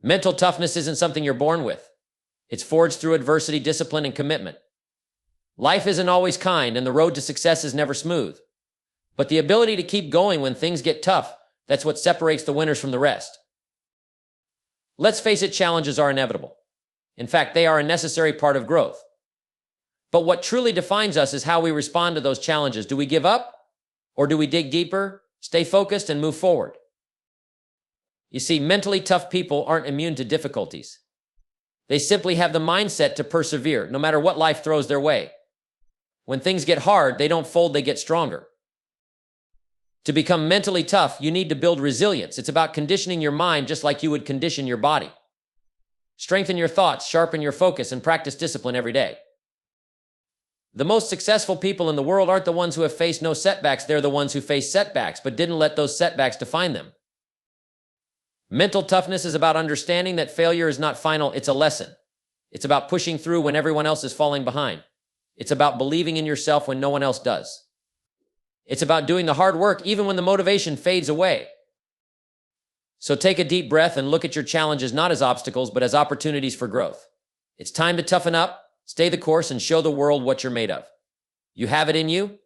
Mental toughness isn't something you're born with. It's forged through adversity, discipline, and commitment. Life isn't always kind, and the road to success is never smooth. But the ability to keep going when things get tough, that's what separates the winners from the rest. Let's face it, challenges are inevitable. In fact, they are a necessary part of growth. But what truly defines us is how we respond to those challenges. Do we give up? Or do we dig deeper, stay focused, and move forward? You see, mentally tough people aren't immune to difficulties. They simply have the mindset to persevere, no matter what life throws their way. When things get hard, they don't fold, they get stronger. To become mentally tough, you need to build resilience. It's about conditioning your mind just like you would condition your body. Strengthen your thoughts, sharpen your focus, and practice discipline every day. The most successful people in the world aren't the ones who have faced no setbacks. They're the ones who faced setbacks, but didn't let those setbacks define them. Mental toughness is about understanding that failure is not final, it's a lesson. It's about pushing through when everyone else is falling behind. It's about believing in yourself when no one else does. It's about doing the hard work even when the motivation fades away. So take a deep breath and look at your challenges not as obstacles, but as opportunities for growth. It's time to toughen up, stay the course, and show the world what you're made of. You have it in you.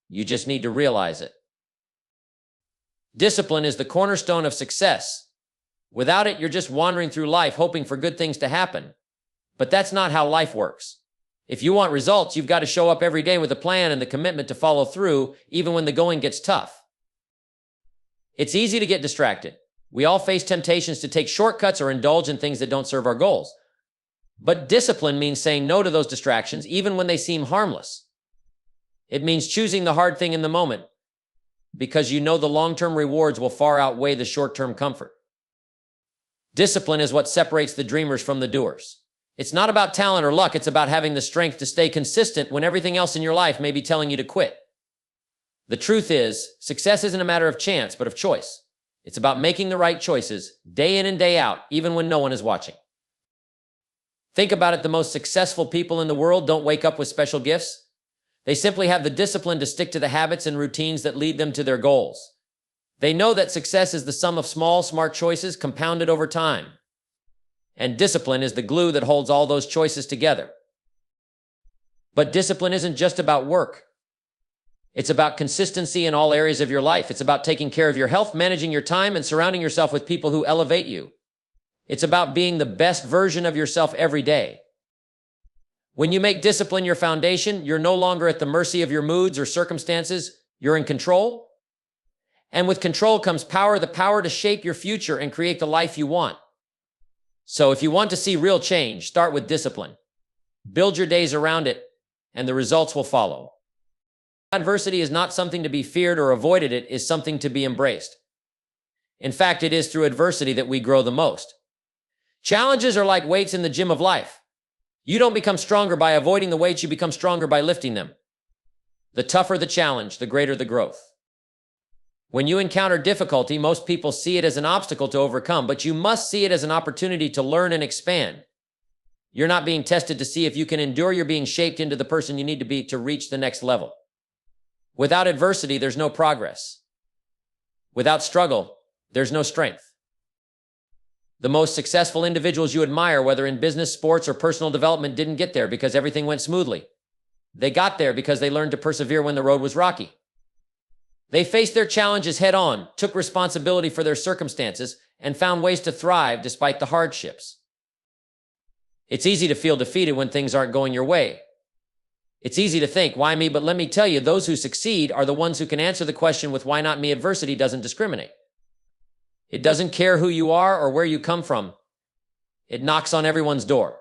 You just need to realize it. Discipline is the cornerstone of success. Without it, you're just wandering through life hoping for good things to happen. But that's not how life works. If you want results, you've got to show up every day with a plan and the commitment to follow through, even when the going gets tough. It's easy to get distracted. We all face temptations to take shortcuts or indulge in things that don't serve our goals. But discipline means saying no to those distractions, even when they seem harmless. It means choosing the hard thing in the moment, because you know the long-term rewards will far outweigh the short-term comfort. Discipline is what separates the dreamers from the doers. It's not about talent or luck. It's about having the strength to stay consistent when everything else in your life may be telling you to quit. The truth is, success isn't a matter of chance, but of choice. It's about making the right choices day in and day out, even when no one is watching. Think about it. The most successful people in the world don't wake up with special gifts. They simply have the discipline to stick to the habits and routines that lead them to their goals. They know that success is the sum of small, smart choices compounded over time. And discipline is the glue that holds all those choices together. But discipline isn't just about work. It's about consistency in all areas of your life. It's about taking care of your health, managing your time, and surrounding yourself with people who elevate you. It's about being the best version of yourself every day. When you make discipline your foundation, you're no longer at the mercy of your moods or circumstances. You're in control. And with control comes power, the power to shape your future and create the life you want. So if you want to see real change, start with discipline. Build your days around it, and the results will follow. Adversity is not something to be feared or avoided. It is something to be embraced. In fact, it is through adversity that we grow the most. Challenges are like weights in the gym of life. You don't become stronger by avoiding the weights, you become stronger by lifting them. The tougher the challenge, the greater the growth. When you encounter difficulty, most people see it as an obstacle to overcome, but you must see it as an opportunity to learn and expand. You're not being tested to see if you can endure, you're being shaped into the person you need to be to reach the next level. Without adversity, there's no progress. Without struggle, there's no strength. The most successful individuals you admire, whether in business, sports, or personal development, didn't get there because everything went smoothly. They got there because they learned to persevere when the road was rocky. They faced their challenges head on, took responsibility for their circumstances, and found ways to thrive despite the hardships. It's easy to feel defeated when things aren't going your way. It's easy to think, why me? But let me tell you, those who succeed are the ones who can answer the question with why not me. Adversity doesn't discriminate. It doesn't care who you are or where you come from. It knocks on everyone's door.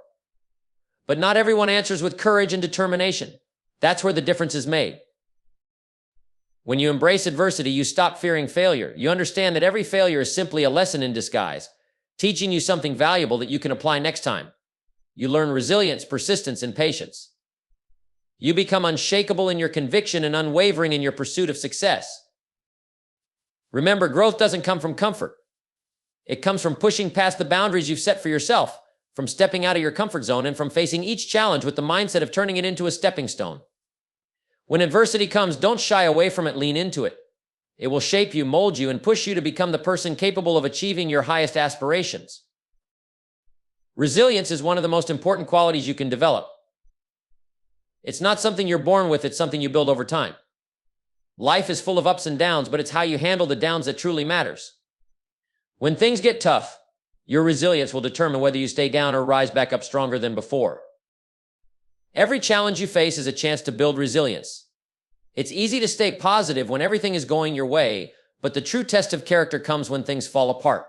But not everyone answers with courage and determination. That's where the difference is made. When you embrace adversity, you stop fearing failure. You understand that every failure is simply a lesson in disguise, teaching you something valuable that you can apply next time. You learn resilience, persistence, and patience. You become unshakable in your conviction and unwavering in your pursuit of success. Remember, growth doesn't come from comfort. It comes from pushing past the boundaries you've set for yourself, from stepping out of your comfort zone, and from facing each challenge with the mindset of turning it into a stepping stone. When adversity comes, don't shy away from it, lean into it. It will shape you, mold you, and push you to become the person capable of achieving your highest aspirations. Resilience is one of the most important qualities you can develop. It's not something you're born with, it's something you build over time. Life is full of ups and downs, but it's how you handle the downs that truly matters. When things get tough, your resilience will determine whether you stay down or rise back up stronger than before. Every challenge you face is a chance to build resilience. It's easy to stay positive when everything is going your way, but the true test of character comes when things fall apart.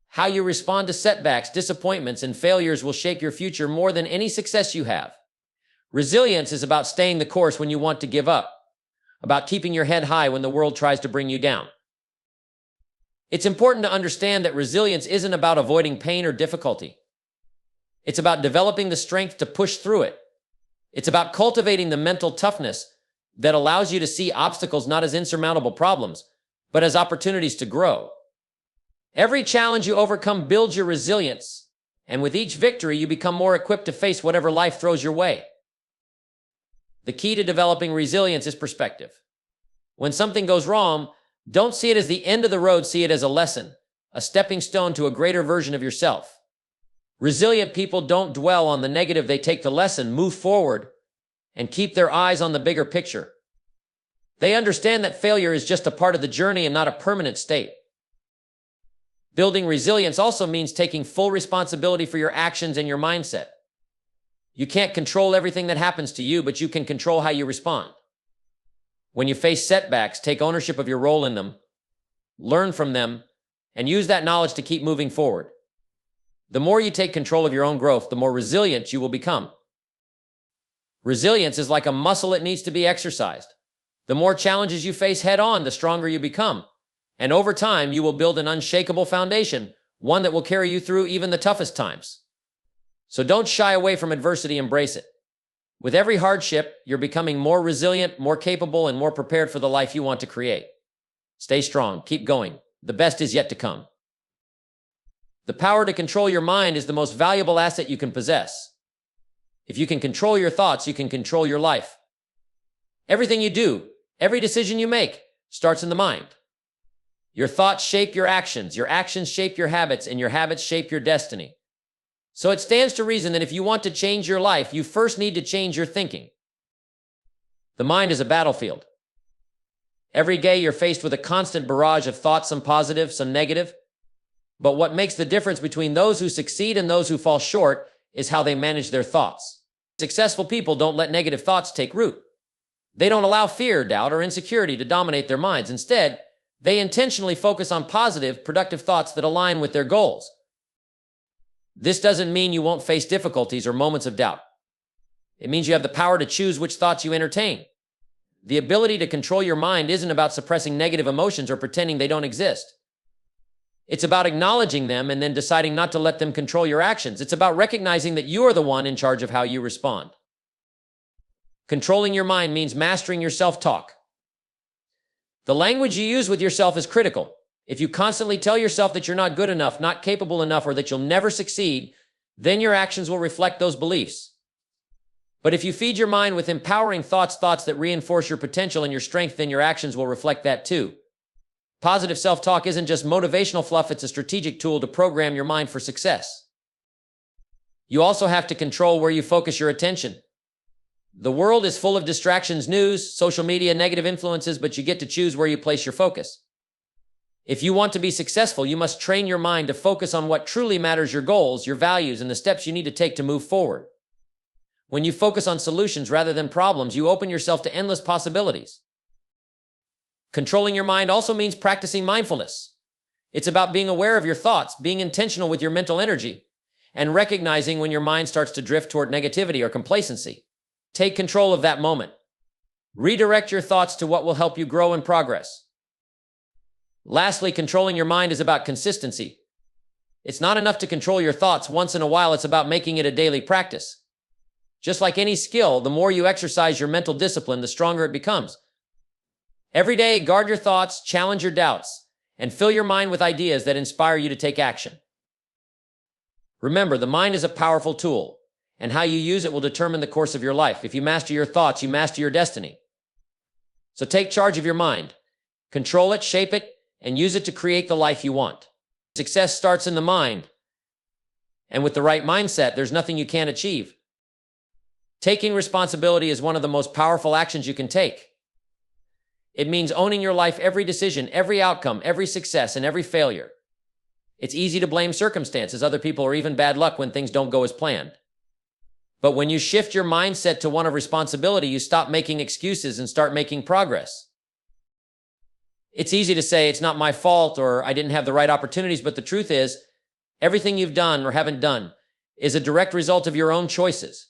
How you respond to setbacks, disappointments, and failures will shape your future more than any success you have. Resilience is about staying the course when you want to give up, about keeping your head high when the world tries to bring you down. It's important to understand that resilience isn't about avoiding pain or difficulty. It's about developing the strength to push through it. It's about cultivating the mental toughness that allows you to see obstacles not as insurmountable problems, but as opportunities to grow. Every challenge you overcome builds your resilience, and with each victory, you become more equipped to face whatever life throws your way. The key to developing resilience is perspective. When something goes wrong, don't see it as the end of the road, see it as a lesson, a stepping stone to a greater version of yourself. Resilient people don't dwell on the negative, they take the lesson, move forward, and keep their eyes on the bigger picture. They understand that failure is just a part of the journey and not a permanent state. Building resilience also means taking full responsibility for your actions and your mindset. You can't control everything that happens to you, but you can control how you respond. When you face setbacks, take ownership of your role in them, learn from them, and use that knowledge to keep moving forward. The more you take control of your own growth, the more resilient you will become. Resilience is like a muscle, it needs to be exercised. The more challenges you face head on, the stronger you become. And over time, you will build an unshakable foundation, one that will carry you through even the toughest times. So don't shy away from adversity, embrace it. With every hardship, you're becoming more resilient, more capable, and more prepared for the life you want to create. Stay strong, keep going. The best is yet to come. The power to control your mind is the most valuable asset you can possess. If you can control your thoughts, you can control your life. Everything you do, every decision you make, starts in the mind. Your thoughts shape your actions shape your habits, and your habits shape your destiny. So it stands to reason that if you want to change your life, you first need to change your thinking. The mind is a battlefield. Every day you're faced with a constant barrage of thoughts, some positive, some negative. But what makes the difference between those who succeed and those who fall short is how they manage their thoughts. Successful people don't let negative thoughts take root. They don't allow fear, doubt, or insecurity to dominate their minds. Instead, they intentionally focus on positive, productive thoughts that align with their goals. This doesn't mean you won't face difficulties or moments of doubt. It means you have the power to choose which thoughts you entertain. The ability to control your mind isn't about suppressing negative emotions or pretending they don't exist. It's about acknowledging them and then deciding not to let them control your actions. It's about recognizing that you are the one in charge of how you respond. Controlling your mind means mastering your self-talk. The language you use with yourself is critical. If you constantly tell yourself that you're not good enough, not capable enough, or that you'll never succeed, then your actions will reflect those beliefs. But if you feed your mind with empowering thoughts that reinforce your potential and your strength, then your actions will reflect that too. Positive self-talk isn't just motivational fluff, it's a strategic tool to program your mind for success. You also have to control where you focus your attention. The world is full of distractions, news, social media, negative influences, but you get to choose where you place your focus. If you want to be successful, you must train your mind to focus on what truly matters, your goals, your values, and the steps you need to take to move forward. When you focus on solutions rather than problems, you open yourself to endless possibilities. Controlling your mind also means practicing mindfulness. It's about being aware of your thoughts, being intentional with your mental energy, and recognizing when your mind starts to drift toward negativity or complacency. Take control of that moment. Redirect your thoughts to what will help you grow and progress. Lastly, controlling your mind is about consistency. It's not enough to control your thoughts once in a while, it's about making it a daily practice. Just like any skill, the more you exercise your mental discipline, the stronger it becomes. Every day, guard your thoughts, challenge your doubts, and fill your mind with ideas that inspire you to take action. Remember, the mind is a powerful tool, and how you use it will determine the course of your life. If you master your thoughts, you master your destiny. So take charge of your mind. Control it, shape it, and use it to create the life you want. Success starts in the mind, And with the right mindset, there's nothing you can't achieve. Taking responsibility is one of the most powerful actions you can take. It means owning your life, every decision, every outcome, every success, and every failure. It's easy to blame circumstances, other people, or even bad luck when things don't go as planned. But when you shift your mindset to one of responsibility, you stop making excuses and start making progress. It's easy to say it's not my fault or I didn't have the right opportunities, but the truth is, everything you've done or haven't done is a direct result of your own choices.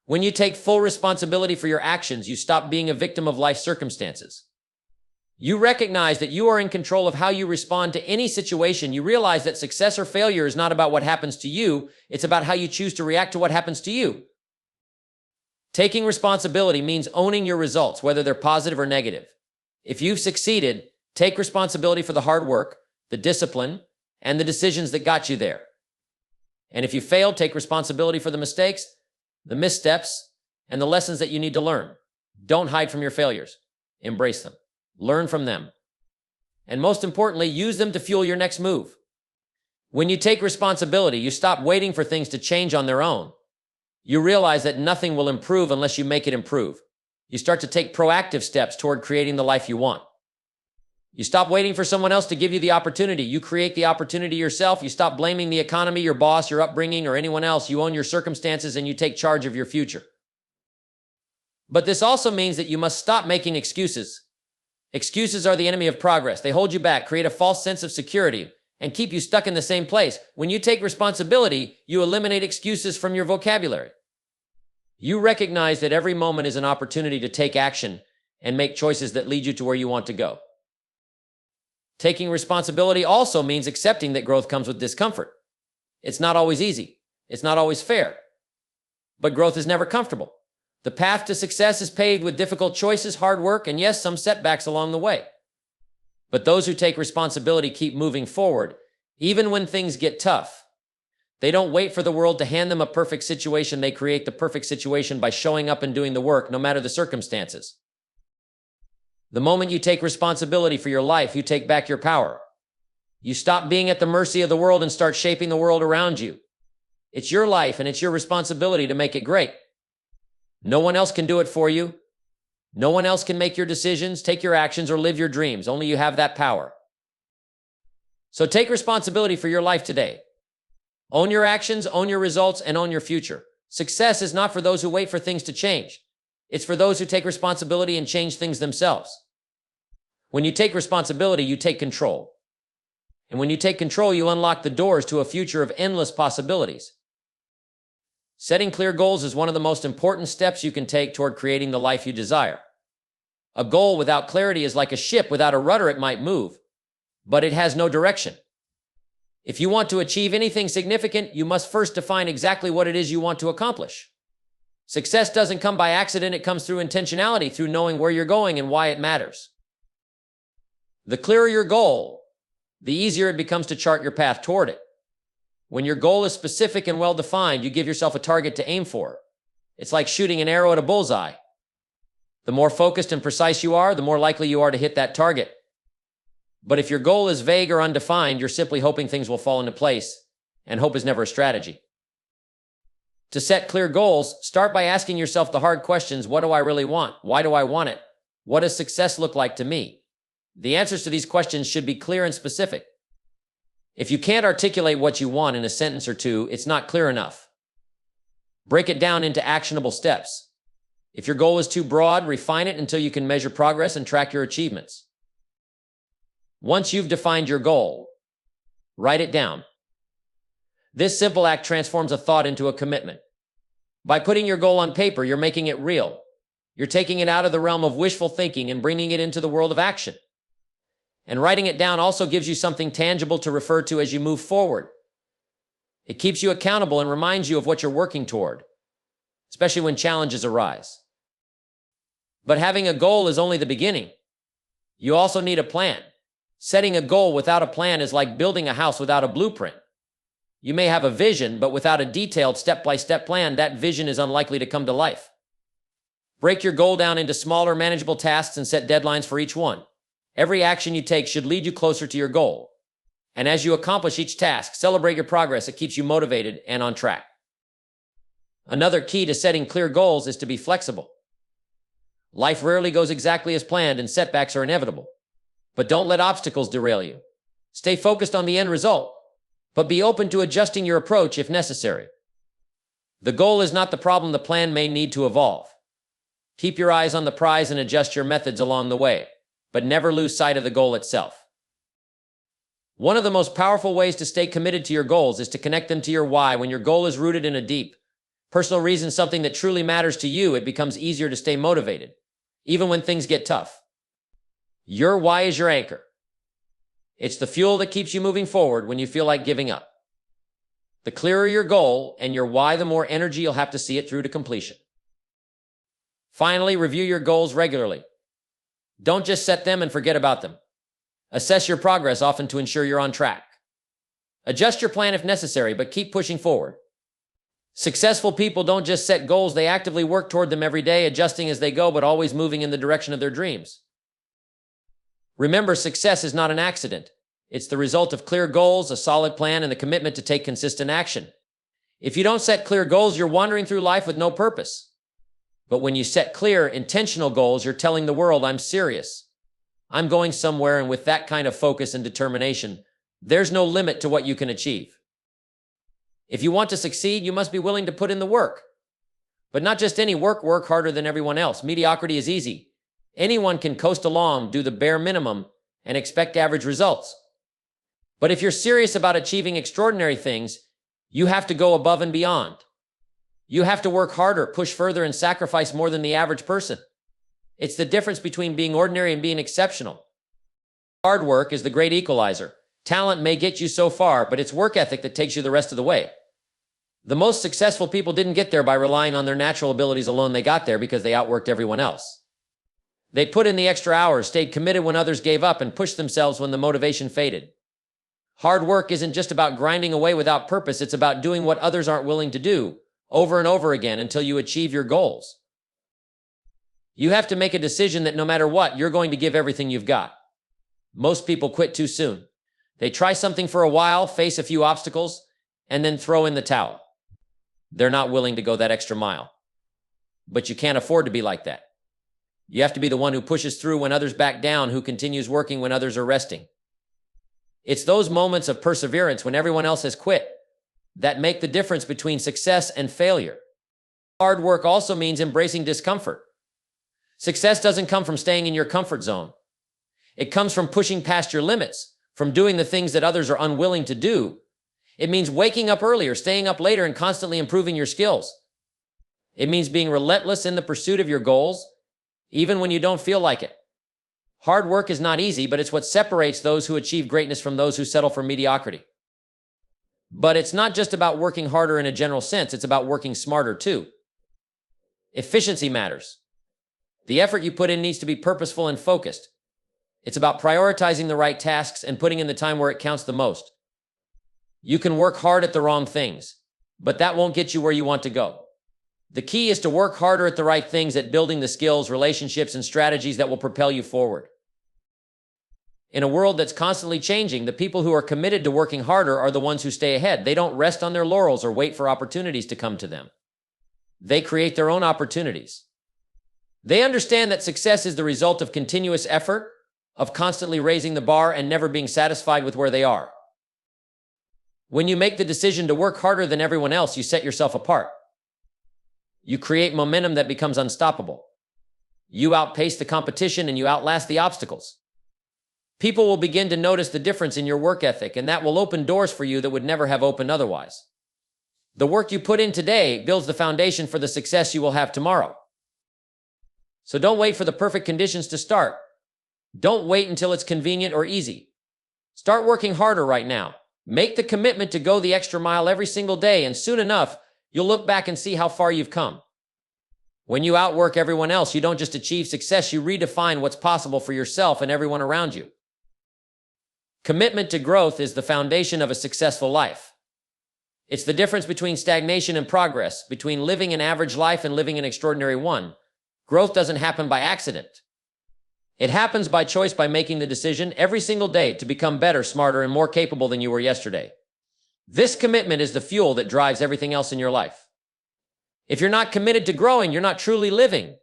When you take full responsibility for your actions, you stop being a victim of life circumstances. You recognize that you are in control of how you respond to any situation. You realize that success or failure is not about what happens to you. It's about how you choose to react to what happens to you. Taking responsibility means owning your results, whether they're positive or negative. If you've succeeded, take responsibility for the hard work, the discipline, and the decisions that got you there. And if you failed, take responsibility for the mistakes, the missteps, and the lessons that you need to learn. Don't hide from your failures. Embrace them. Learn from them. And most importantly, use them to fuel your next move. When you take responsibility, you stop waiting for things to change on their own. You realize that nothing will improve unless you make it improve. You start to take proactive steps toward creating the life you want. You stop waiting for someone else to give you the opportunity. You create the opportunity yourself. You stop blaming the economy, your boss, your upbringing, or anyone else. You own your circumstances and you take charge of your future. But this also means that you must stop making excuses. Excuses are the enemy of progress. They hold you back, create a false sense of security, and keep you stuck in the same place. When you take responsibility, you eliminate excuses from your vocabulary. You recognize that every moment is an opportunity to take action and make choices that lead you to where you want to go. Taking responsibility also means accepting that growth comes with discomfort. It's not always easy. It's not always fair. But growth is never comfortable. The path to success is paved with difficult choices, hard work, and yes, some setbacks along the way. But those who take responsibility keep moving forward, even when things get tough. They don't wait for the world to hand them a perfect situation. They create the perfect situation by showing up and doing the work, no matter the circumstances. The moment you take responsibility for your life, you take back your power. You stop being at the mercy of the world and start shaping the world around you. It's your life and it's your responsibility to make it great. No one else can do it for you. No one else can make your decisions, take your actions, or live your dreams. Only you have that power. So take responsibility for your life today. Own your actions, own your results, and own your future. Success is not for those who wait for things to change. It's for those who take responsibility and change things themselves. When you take responsibility, you take control. And when you take control, you unlock the doors to a future of endless possibilities. Setting clear goals is one of the most important steps you can take toward creating the life you desire. A goal without clarity is like a ship without a rudder. It might move, but it has no direction. If you want to achieve anything significant, you must first define exactly what it is you want to accomplish. Success doesn't come by accident. It comes through intentionality, through knowing where you're going and why it matters. The clearer your goal, the easier it becomes to chart your path toward it. When your goal is specific and well-defined, you give yourself a target to aim for. It's like shooting an arrow at a bullseye. The more focused and precise you are, the more likely you are to hit that target. But if your goal is vague or undefined, you're simply hoping things will fall into place, and hope is never a strategy. To set clear goals, start by asking yourself the hard questions. What do I really want? Why do I want it? What does success look like to me? The answers to these questions should be clear and specific. If you can't articulate what you want in a sentence or two, it's not clear enough. Break it down into actionable steps. If your goal is too broad, refine it until you can measure progress and track your achievements. Once you've defined your goal, write it down. This simple act transforms a thought into a commitment. By putting your goal on paper, you're making it real. You're taking it out of the realm of wishful thinking and bringing it into the world of action. And writing it down also gives you something tangible to refer to as you move forward. It keeps you accountable and reminds you of what you're working toward, especially when challenges arise. But having a goal is only the beginning. You also need a plan. Setting a goal without a plan is like building a house without a blueprint. You may have a vision, but without a detailed step-by-step plan, that vision is unlikely to come to life. Break your goal down into smaller, manageable tasks and set deadlines for each one. Every action you take should lead you closer to your goal. And as you accomplish each task, celebrate your progress. It keeps you motivated and on track. Another key to setting clear goals is to be flexible. Life rarely goes exactly as planned and setbacks are inevitable. But don't let obstacles derail you. Stay focused on the end result, but be open to adjusting your approach if necessary. The goal is not the problem. The plan may need to evolve. Keep your eyes on the prize and adjust your methods along the way, but never lose sight of the goal itself. One of the most powerful ways to stay committed to your goals is to connect them to your why. When your goal is rooted in a deep, personal reason, something that truly matters to you, it becomes easier to stay motivated, even when things get tough. Your why is your anchor. It's the fuel that keeps you moving forward when you feel like giving up. The clearer your goal and your why, the more energy you'll have to see it through to completion. Finally, review your goals regularly. Don't just set them and forget about them. Assess your progress often to ensure you're on track. Adjust your plan if necessary, but keep pushing forward. Successful people don't just set goals, they actively work toward them every day, adjusting as they go, but always moving in the direction of their dreams. Remember, success is not an accident. It's the result of clear goals, a solid plan, and the commitment to take consistent action. If you don't set clear goals, you're wandering through life with no purpose. But when you set clear, intentional goals, you're telling the world, I'm serious. I'm going somewhere, and with that kind of focus and determination, there's no limit to what you can achieve. If you want to succeed, you must be willing to put in the work. But not just any work, work harder than everyone else. Mediocrity is easy. Anyone can coast along, do the bare minimum, and expect average results. But if you're serious about achieving extraordinary things, you have to go above and beyond. You have to work harder, push further, and sacrifice more than the average person. It's the difference between being ordinary and being exceptional. Hard work is the great equalizer. Talent may get you so far, but it's work ethic that takes you the rest of the way. The most successful people didn't get there by relying on their natural abilities alone. They got there because they outworked everyone else. They put in the extra hours, stayed committed when others gave up, and pushed themselves when the motivation faded. Hard work isn't just about grinding away without purpose. It's about doing what others aren't willing to do over and over again until you achieve your goals. You have to make a decision that no matter what, you're going to give everything you've got. Most people quit too soon. They try something for a while, face a few obstacles, and then throw in the towel. They're not willing to go that extra mile. But you can't afford to be like that. You have to be the one who pushes through when others back down, who continues working when others are resting. It's those moments of perseverance when everyone else has quit that make the difference between success and failure. Hard work also means embracing discomfort. Success doesn't come from staying in your comfort zone. It comes from pushing past your limits, from doing the things that others are unwilling to do. It means waking up earlier, staying up later, and constantly improving your skills. It means being relentless in the pursuit of your goals, even when you don't feel like it. Hard work is not easy, but it's what separates those who achieve greatness from those who settle for mediocrity. But it's not just about working harder in a general sense, it's about working smarter too. Efficiency matters. The effort you put in needs to be purposeful and focused. It's about prioritizing the right tasks and putting in the time where it counts the most. You can work hard at the wrong things, but that won't get you where you want to go. The key is to work harder at the right things, at building the skills, relationships, and strategies that will propel you forward. In a world that's constantly changing, the people who are committed to working harder are the ones who stay ahead. They don't rest on their laurels or wait for opportunities to come to them. They create their own opportunities. They understand that success is the result of continuous effort, of constantly raising the bar and never being satisfied with where they are. When you make the decision to work harder than everyone else, you set yourself apart. You create momentum that becomes unstoppable. You outpace the competition and you outlast the obstacles. People will begin to notice the difference in your work ethic, and that will open doors for you that would never have opened otherwise. The work you put in today builds the foundation for the success you will have tomorrow. So don't wait for the perfect conditions to start. Don't wait until it's convenient or easy. Start working harder right now. Make the commitment to go the extra mile every single day, and soon enough, you'll look back and see how far you've come. When you outwork everyone else, you don't just achieve success, you redefine what's possible for yourself and everyone around you. Commitment to growth is the foundation of a successful life. It's the difference between stagnation and progress, between living an average life and living an extraordinary one. Growth doesn't happen by accident. It happens by choice, by making the decision every single day to become better, smarter, and more capable than you were yesterday. This commitment is the fuel that drives everything else in your life. If you're not committed to growing, you're not truly living.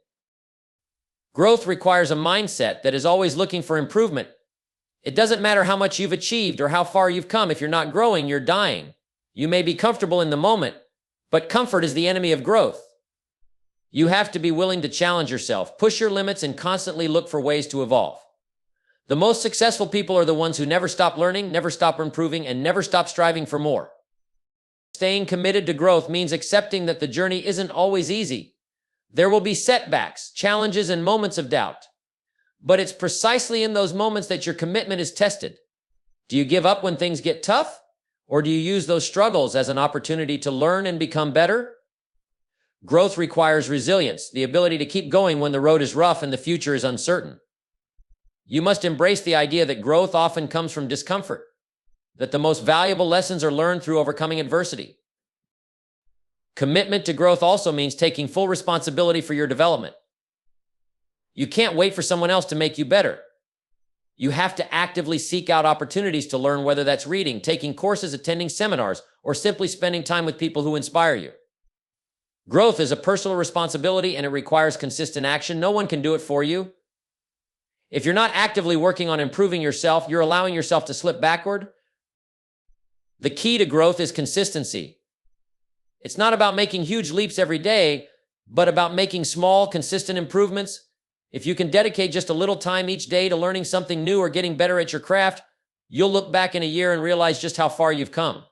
Growth requires a mindset that is always looking for improvement. It doesn't matter how much you've achieved or how far you've come. If you're not growing, you're dying. You may be comfortable in the moment, but comfort is the enemy of growth. You have to be willing to challenge yourself, push your limits, and constantly look for ways to evolve. The most successful people are the ones who never stop learning, never stop improving, and never stop striving for more. Staying committed to growth means accepting that the journey isn't always easy. There will be setbacks, challenges, and moments of doubt. But it's precisely in those moments that your commitment is tested. Do you give up when things get tough? Or do you use those struggles as an opportunity to learn and become better? Growth requires resilience, the ability to keep going when the road is rough and the future is uncertain. You must embrace the idea that growth often comes from discomfort, that the most valuable lessons are learned through overcoming adversity. Commitment to growth also means taking full responsibility for your development. You can't wait for someone else to make you better. You have to actively seek out opportunities to learn, whether that's reading, taking courses, attending seminars, or simply spending time with people who inspire you. Growth is a personal responsibility and it requires consistent action. No one can do it for you. If you're not actively working on improving yourself, you're allowing yourself to slip backward. The key to growth is consistency. It's not about making huge leaps every day, but about making small, consistent improvements. If you can dedicate just a little time each day to learning something new or getting better at your craft, you'll look back in a year and realize just how far you've come.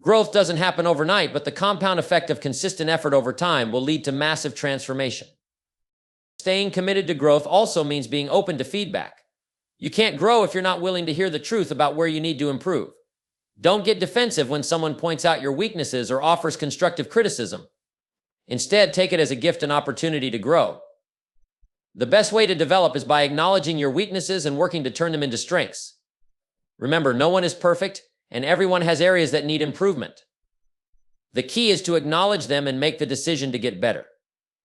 Growth doesn't happen overnight, but the compound effect of consistent effort over time will lead to massive transformation. Staying committed to growth also means being open to feedback. You can't grow if you're not willing to hear the truth about where you need to improve. Don't get defensive when someone points out your weaknesses or offers constructive criticism. Instead, take it as a gift and opportunity to grow. The best way to develop is by acknowledging your weaknesses and working to turn them into strengths. Remember, no one is perfect, and everyone has areas that need improvement. The key is to acknowledge them and make the decision to get better.